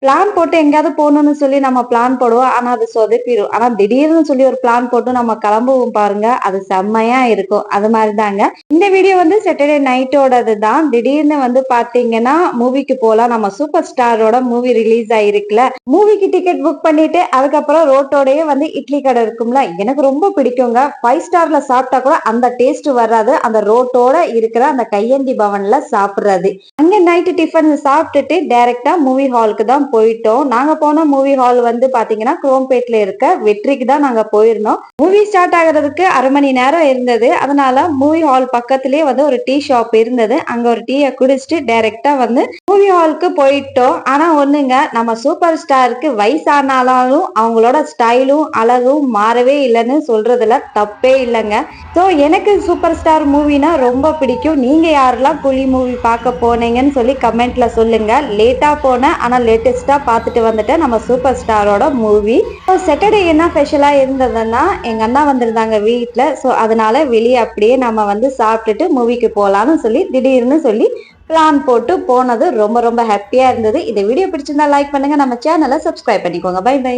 Plan போட்டு எங்கேயாவது போகணும்னு சொல்லி நம்ம பிளான் போடுவோம். ஆனா அது சொதப்பிரும். ஆனா திடீர்னு சொல்லி ஒரு பிளான் போட்டு நம்ம கிளம்புவோம் பாருங்க. அது செம்மையா இருக்கும். அது மாதிரிதாங்க. இந்த வீடியோ வந்து சாட்டர்டே நைட்டோடது தான். திடீர்னு வந்து பாத்தீங்கன்னா மூவிக்கு போலாம். நம்ம சூப்பர் ஸ்டாரோட மூவி ரிலீஸ் ஆயிருக்குல. மூவிக்கு டிக்கெட் புக் பண்ணிட்டு அதுக்கப்புறம் ரோட்டோடயே வந்து இட்லி கடை இருக்கும்ல. எனக்கு ரொம்ப பிடிக்குங்க. 5 ஸ்டார்ல சாப்பிட்டா கூட அந்த டேஸ்ட் வராது. அந்த ரோட்டோட இருக்கிற அந்த கையேந்தி பவன்ல சாப்பிடுறது. அங்க நைட்டு டிஃபன் சாப்பிட்டுட்டு டைரக்டா மூவி ஹாலுக்கு தான் போயிட்டோம். நாங்க போன மூவி ஹால் வந்து பாத்தீங்கன்னா குரோம்பேட்ல இருக்க வெற்றிக்கு தான் நாங்க போயிருந்தோம். மூவி ஸ்டார்ட் ஆகுறதுக்கு 1/2 மணி நேரம் இருந்தது. அதனால மூவி ஹால் பக்கத்திலேயே வந்து ஒரு டீ ஷாப் இருந்தது. அங்க ஒரு டீயை குடிச்சிட்டு டைரக்டா வந்து மூவி ஹாலுக்கு போயிட்டோம். ஆனா ஒண்ணுங்க, நம்ம சூப்பர் ஸ்டாருக்கு வயசானாலும் அவங்களோட ஸ்டைலும் அழகும் மாறவே இல்லைன்னு சொல்றதுல தப்பே இல்லைங்க. ஸோ எனக்கு சூப்பர் ஸ்டார் மூவினா ரொம்ப பிடிக்கும். நீங்க யாரெல்லாம் கூலி மூவி பார்க்க போனீங்கன்னு சொல்லி கமெண்ட்ல சொல்லுங்க. லேட்டா போனேன், ஆனா லேட்டஸ்டா பார்த்துட்டு வந்துட்டேன் நம்ம சூப்பர் ஸ்டாரோட மூவி. ஸோ சாட்டர்டே என்ன ஸ்பெஷலா இருந்ததுன்னா எங்க அண்ணா வந்திருந்தாங்க வீட்டுல. ஸோ அதனால வெளியே அப்படியே நம்ம வந்து சாப்பிட்டுட்டு மூவிக்கு போலான்னு சொல்லி திடீர்னு சொல்லி பிளான் போட்டு போனது ரொம்ப ரொம்ப ஹாப்பியா இருந்தது. இந்த வீடியோ பிடிச்சிருந்தா லைக் பண்ணுங்க, நம்ம சேனலை சப்ஸ்கிரைப் பண்ணிக்கோங்க. Bye by.